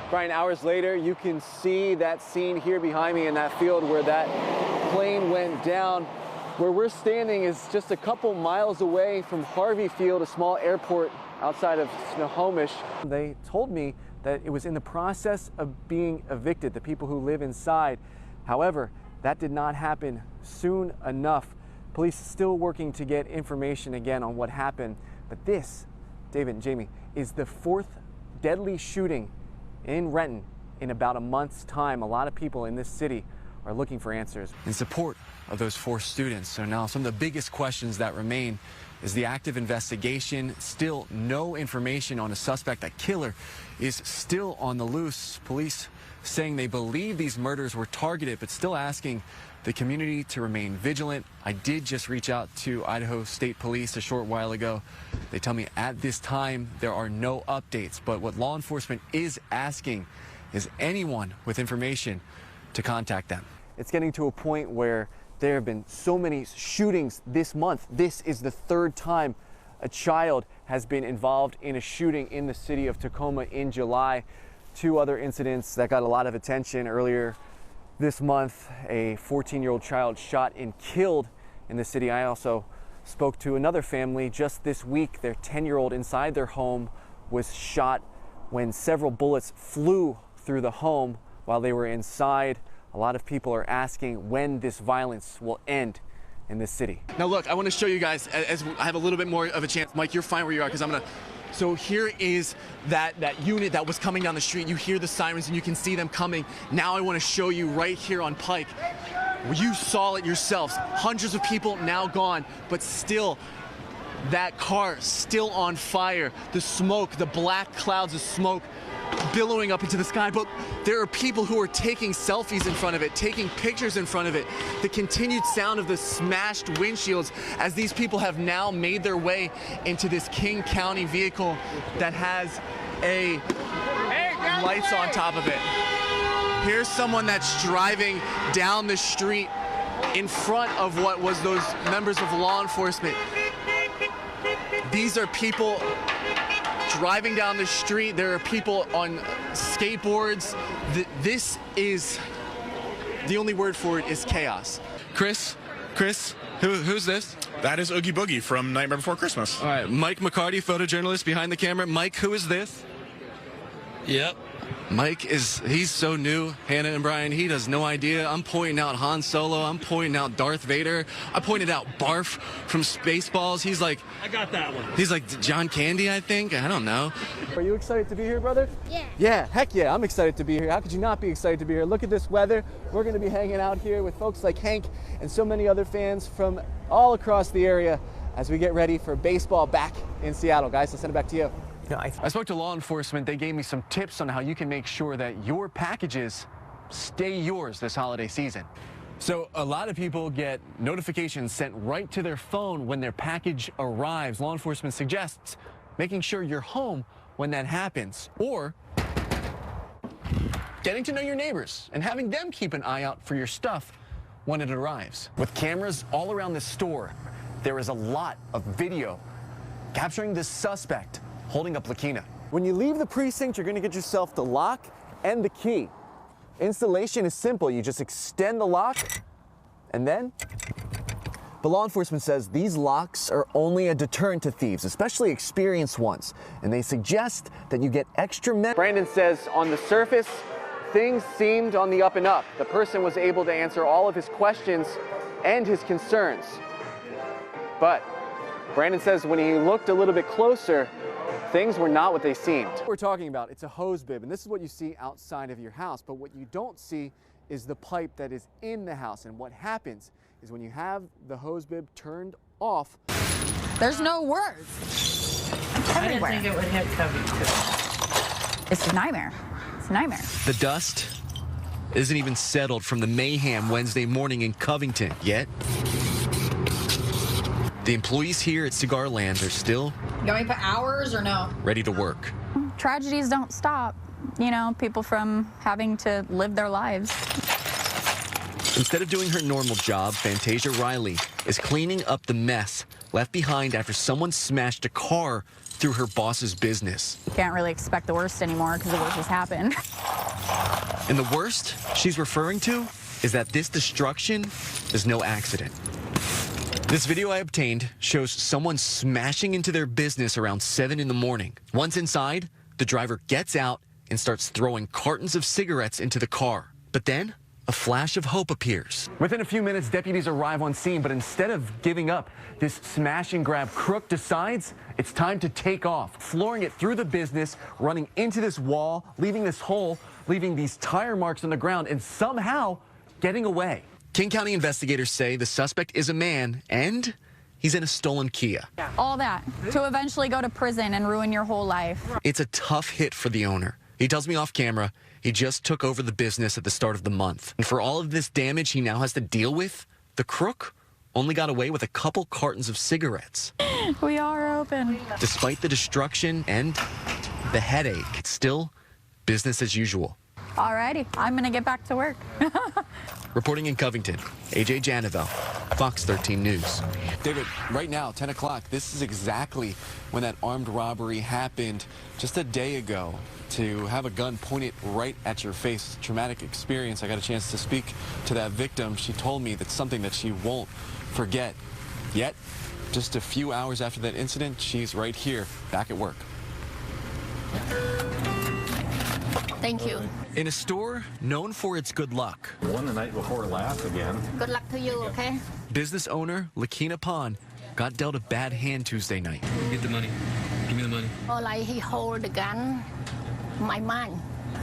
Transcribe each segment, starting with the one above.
Brian, hours later, you can see that scene here behind me in that field where that plane went down. Where we're standing is just a couple miles away from Harvey Field, a small airport outside of Snohomish. They told me that it was in the process of being evicted, the people who live inside. However, that did not happen soon enough. Police still working to get information again on what happened. But this, David and Jamie, is the fourth deadly shooting in Renton in about a month's time. A lot of people in this city are looking for answers. In support of those 4 students. So now some of the biggest questions that remain is the active investigation. Still no information on a suspect. That killer is still on the loose. Police saying they believe these murders were targeted, but still asking the community to remain vigilant. I did just reach out to Idaho State Police a short while ago. They tell me at this time there are no updates, but what law enforcement is asking is anyone with information to contact them. It's getting to a point where there have been so many shootings this month. This is the 3rd time a child has been involved in a shooting in the city of Tacoma in July. 2 other incidents that got a lot of attention earlier this month. A 14-year-old child shot and killed in the city. I also spoke to another family just this week. Their 10-year-old inside their home was shot when several bullets flew through the home while they were inside. A lot of people are asking when this violence will end in this city. Now look, I want to show you guys, as I have a little bit more of a chance. Mike, you're fine where you are, because I'm gonna. So here is that unit that was coming down the street. You hear the sirens and you can see them coming. Now I want to show you right here on Pike. You saw it yourselves. Hundreds of people now gone, but still that car still on fire. The smoke, the black clouds of smoke billowing up into the sky, but there are people who are taking selfies in front of it, taking pictures in front of it. The continued sound of the smashed windshields as these people have now made their way into this King County vehicle that has a lights on top of it. Here's someone that's driving down the street in front of what was those members of law enforcement. These are people driving down the street. There are people on skateboards. This is, the only word for it is chaos. Chris, who's this? That is Oogie Boogie from Nightmare Before Christmas. All right, Mike McCarty, photojournalist behind the camera. Mike, who is this? Yep. Mike he's so new, Hannah and Brian, he has no idea. I'm pointing out Han Solo, I'm pointing out Darth Vader, I pointed out Barf from Spaceballs. He's like, I got that one. He's like John Candy, I think. I don't know. Are you excited to be here, brother? Yeah. Yeah, heck yeah, I'm excited to be here. How could you not be excited to be here? Look at this weather. We're gonna be hanging out here with folks like Hank and so many other fans from all across the area as we get ready for baseball back in Seattle. Guys, I'll send it back to you. I spoke to law enforcement. They gave me some tips on how you can make sure that your packages stay yours this holiday season. So a lot of people get notifications sent right to their phone when their package arrives. Law enforcement suggests making sure you're home when that happens, or getting to know your neighbors and having them keep an eye out for your stuff when it arrives. With cameras all around the store, there is a lot of video capturing this suspect holding up Lakina. When you leave the precinct, you're gonna get yourself the lock and the key. Installation is simple. You just extend the lock and then, but law enforcement says these locks are only a deterrent to thieves, especially experienced ones, and they suggest that you get extra men. Brandon says on the surface, things seemed on the up and up. The person was able to answer all of his questions and his concerns. But Brandon says when he looked a little bit closer, things were not what they seemed. We're talking about, it's a hose bib, and this is what you see outside of your house, but what you don't see is the pipe that is in the house. And what happens is when you have the hose bib turned off, There's no words. Everywhere. I didn't think it would hit Covington. It's a nightmare. It's a nightmare. the dust isn't even settled from the mayhem Wednesday morning in Covington yet. The employees here at Cigar Land are still Going for hours or no? ready to work. Tragedies don't stop, you know, people from having to live their lives. Instead of doing her normal job, Fantasia Riley is cleaning up the mess left behind after someone smashed a car through her boss's business. Can't really expect the worst anymore because the worst has happened. And the worst she's referring to is that this destruction is no accident. This video I obtained shows someone smashing into their business around 7 in the morning. Once inside, the driver gets out and starts throwing cartons of cigarettes into the car. But then, a flash of hope appears. Within a few minutes, deputies arrive on scene, but instead of giving up, this smash and grab crook decides it's time to take off, flooring it through the business, running into this wall, leaving this hole, leaving these tire marks on the ground, and somehow getting away. King County investigators say the suspect is a man and he's in a stolen Kia. All that to eventually go to prison and ruin your whole life. It's a tough hit for the owner. He tells me off camera he just took over the business at the start of the month. And for all of this damage he now has to deal with, the crook only got away with a couple cartons of cigarettes. We are open. Despite the destruction and the headache, it's still business as usual. Alrighty, I'm gonna get back to work. Reporting in Covington, AJ Janavel, Fox 13 News. David, right now, 10 o'clock, this is exactly when that armed robbery happened just a day ago. To have a gun pointed right at your face, traumatic experience. I got a chance to speak to that victim. She told me that's something that she won't forget. Yet, just a few hours after that incident, she's right here, back at work. Thank you. In a store known for its good luck. Won the night before last again. Good luck to you, okay? Business owner Lakina Pond got dealt a bad hand Tuesday night. Get the money. Give me the money. All like he hold the gun, my mind.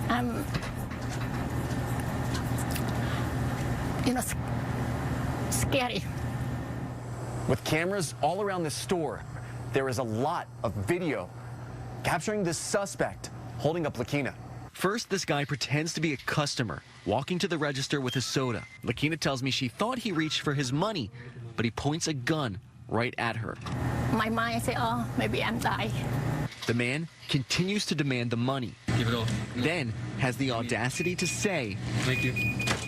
I'm, scary. With cameras all around the store, there is a lot of video capturing this suspect holding up Lakina. First, this guy pretends to be a customer, walking to the register with a soda. Lakina tells me she thought he reached for his money, but he points a gun right at her. My mind say, oh, maybe I'm dying. The man continues to demand the money. Give it all. Then has the audacity to say, Thank you.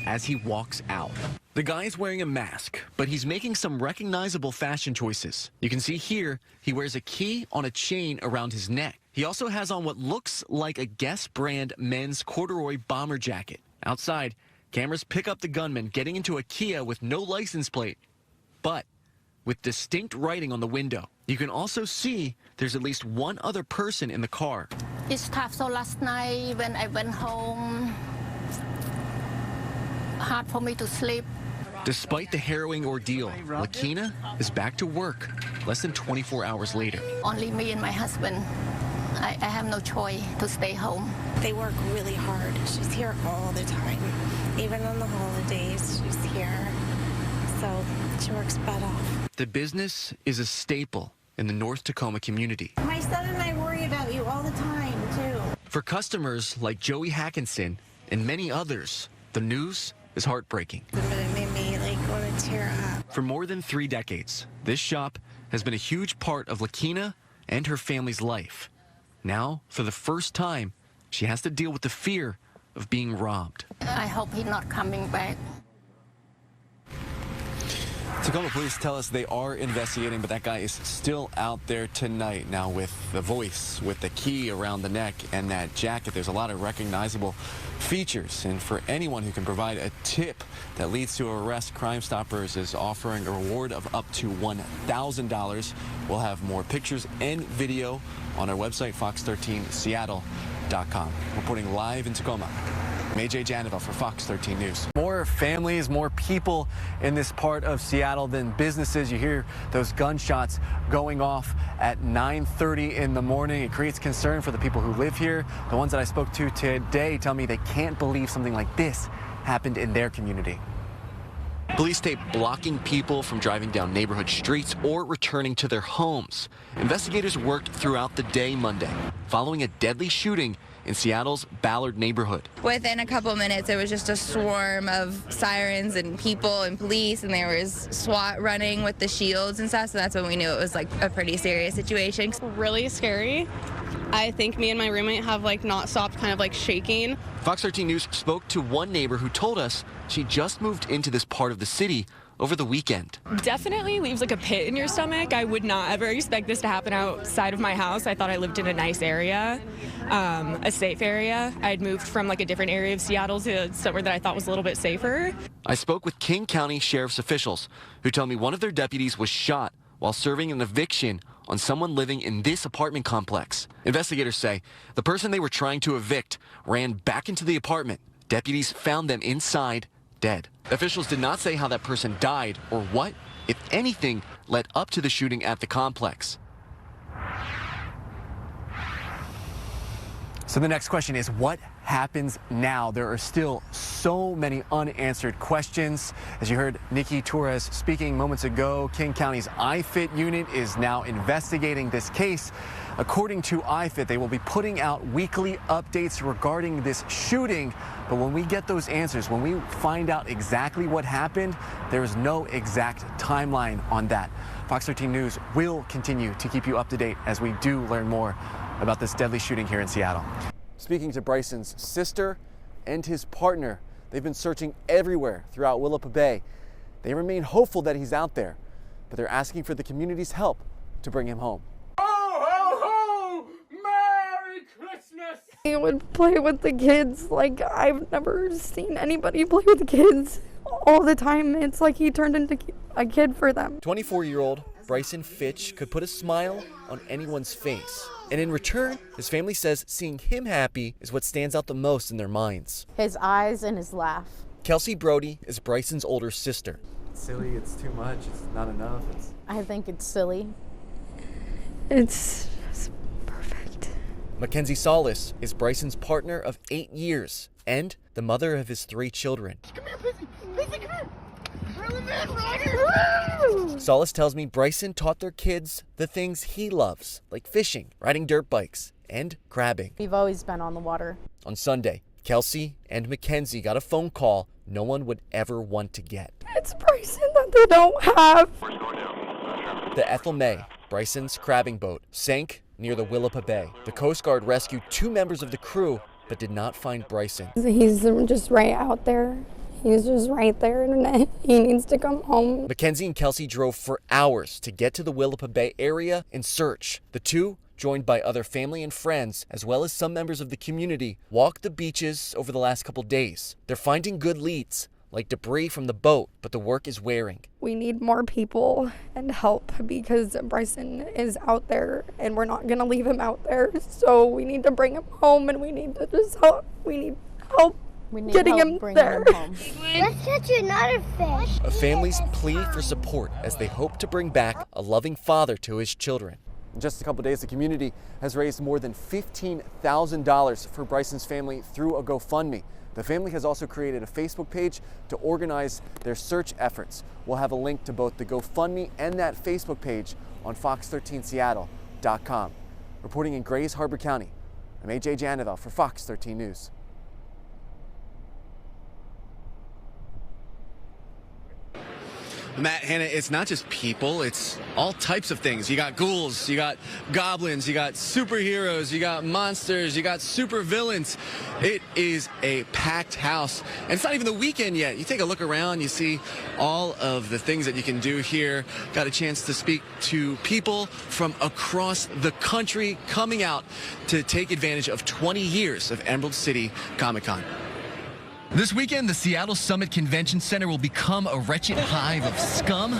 as he walks out. The guy's wearing a mask, but he's making some recognizable fashion choices. You can see here, he wears a key on a chain around his neck. He also has on what looks like a Guess brand men's corduroy bomber jacket. Outside, cameras pick up the gunman getting into a Kia with no license plate, but with distinct writing on the window. You can also see there's at least one other person in the car. It's tough. So last night when I went home, hard for me to sleep. Despite the harrowing ordeal, Lakina is back to work less than 24 hours later. Only me and my husband. I have no choice to stay home. They work really hard. She's here all the time. Even on the holidays, she's here. So she works butt off. The business is a staple in the North Tacoma community. My son and I worry about you all the time, too. For customers like Joey Hackinson and many others, the news is heartbreaking. But it made me want to tear up. For more than 3 decades, this shop has been a huge part of Lakina and her family's life. Now, for the first time, she has to deal with the fear of being robbed. I hope he's not coming back. Tacoma police tell us they are investigating, but that guy is still out there tonight. Now, with the voice, with the key around the neck, and that jacket, there's a lot of recognizable features. And for anyone who can provide a tip that leads to arrest, Crime Stoppers is offering a reward of up to $1,000. We'll have more pictures and video on our website, fox13seattle.com. Reporting live in Tacoma, I'm AJ Janavel for Fox 13 News. More families, more people in this part of Seattle than businesses. You hear those gunshots going off at 9:30 in the morning. It creates concern for the people who live here. The ones that I spoke to today tell me they can't believe something like this happened in their community. Police tape blocking people from driving down neighborhood streets or returning to their homes. Investigators worked throughout the day Monday, following a deadly shooting in Seattle's Ballard neighborhood. Within a couple minutes, it was just a swarm of sirens and people and police, and there was SWAT running with the shields and stuff, so that's when we knew it was like a pretty serious situation. Really scary. I think me and my roommate have not stopped kind of shaking. Fox 13 News spoke to one neighbor who told us she just moved into this part of the city over the weekend. Definitely leaves like a pit in your stomach. I would not ever expect this to happen outside of my house. I thought I lived in a nice area, a safe area. I'd moved from like a different area of Seattle to somewhere that I thought was a little bit safer. I spoke with King County Sheriff's officials who tell me one of their deputies was shot while serving an eviction on someone living in this apartment complex. Investigators say the person they were trying to evict ran back into the apartment. Deputies found them inside, dead. Officials did not say how that person died or what, if anything, led up to the shooting at the complex. So the next question is, what happens now? There are still so many unanswered questions. As you heard Nikki Torres speaking moments ago, King County's IFIT unit is now investigating this case. According to IFIT, they will be putting out weekly updates regarding this shooting. But when we get those answers, when we find out exactly what happened, there is no exact timeline on that. Fox 13 News will continue to keep you up to date as we do learn more about this deadly shooting here in Seattle. Speaking to Bryson's sister and his partner, they've been searching everywhere throughout Willapa Bay. They remain hopeful that he's out there, but they're asking for the community's help to bring him home. He would play with the kids like I've never seen anybody play with kids all the time. It's like he turned into a kid for them. 24-year-old Bryson Fitch could put a smile on anyone's face. And in return, his family says seeing him happy is what stands out the most in their minds. His eyes and his laugh. Kelsey Brody is Bryson's older sister. It's silly, it's too much, it's not enough. I think it's silly. It's perfect. Mackenzie Solis is Bryson's partner of 8 years and the mother of his 3 children. Come here, Pizzy. Pizzy, come here. Solis tells me Bryson taught their kids the things he loves, like fishing, riding dirt bikes, and crabbing. We've always been on the water. On Sunday, Kelsey and Mackenzie got a phone call no one would ever want to get. It's Bryson that they don't have. The Ethel May, Bryson's crabbing boat, sank near the Willapa Bay. The Coast Guard rescued 2 members of the crew, but did not find Bryson. He's just right out there. He's just right there, and he needs to come home. Mackenzie and Kelsey drove for hours to get to the Willapa Bay area in search. The two, joined by other family and friends, as well as some members of the community, walked the beaches over the last couple days. They're finding good leads, like debris from the boat, but the work is wearing. We need more people and help because Bryson is out there, and we're not going to leave him out there. So we need to bring him home, and we need to just help. We need help. Getting him there. Let's catch another fish. A family's plea for support as they hope to bring back a loving father to his children. In just a couple days, the community has raised more than $15,000 for Bryson's family through a GoFundMe. The family has also created a Facebook page to organize their search efforts. We'll have a link to both the GoFundMe and that Facebook page on fox13seattle.com. Reporting in Grays Harbor County, I'm AJ Janavel for Fox 13 News. Matt, Hannah, it's not just people, it's all types of things. You got ghouls, you got goblins, you got superheroes, you got monsters, you got super villains. It is a packed house, and it's not even the weekend yet. You take a look around, you see all of the things that you can do here. Got a chance to speak to people from across the country coming out to take advantage of 20 years of Emerald City Comic-Con. This weekend, the Seattle Summit Convention Center will become a wretched hive of scum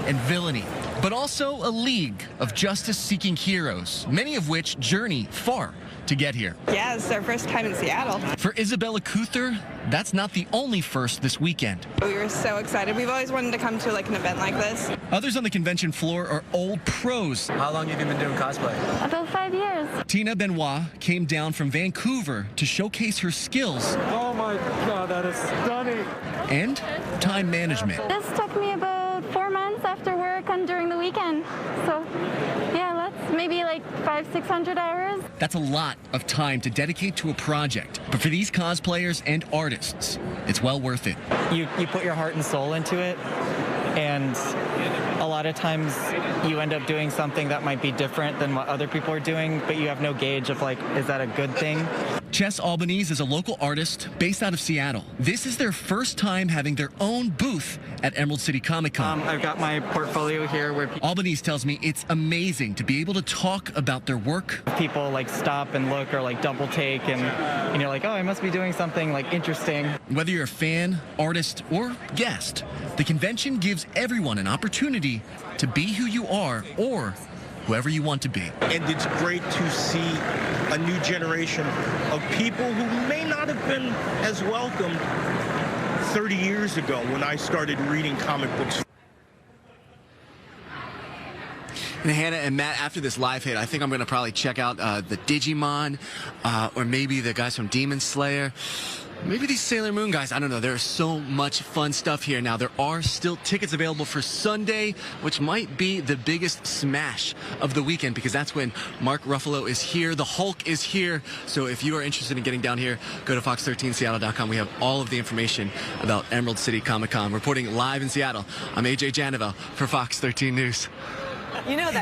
and villainy, but also a league of justice-seeking heroes, many of which journey far to get here. Yeah, it's our first time in Seattle. For Isabella Cuther, that's not the only first this weekend. We were so excited. We've always wanted to come to like an event like this. Others on the convention floor are old pros. How long have you been doing cosplay? About 5 years. Tina Benoit came down from Vancouver to showcase her skills. Oh my God, that is stunning. And time management. This took me about 4 months after work and during the weekend. So, yeah, that's maybe like 500-600 hours. That's a lot of time to dedicate to a project. But for these cosplayers and artists, it's well worth it. You put your heart and soul into it, and a lot of times you end up doing something that might be different than what other people are doing, but you have no gauge of like, is that a good thing? Chess Albanese is a local artist based out of Seattle. This is their first time having their own booth at Emerald City Comic Con. I've got my portfolio here where Albanese tells me it's amazing to be able to talk about their work. people like stop and look or like double take and you're like, oh, I must be doing something like interesting. Whether you're a fan, artist, or guest, the convention gives everyone an opportunity to be who you are or whoever you want to be. And it's great to see a new generation of people who may not have been as welcomed 30 years ago when I started reading comic books. And Hannah and Matt, after this live hit, I think I'm going to probably check out the Digimon, or maybe the guys from Demon Slayer. Maybe these Sailor Moon guys. I don't know. There's so much fun stuff here. Now, there are still tickets available for Sunday, which might be the biggest smash of the weekend because that's when Mark Ruffalo is here. The Hulk is here. So if you are interested in getting down here, go to fox13seattle.com. We have all of the information about Emerald City Comic Con. Reporting live in Seattle, I'm AJ Janavel for Fox 13 News. You know that.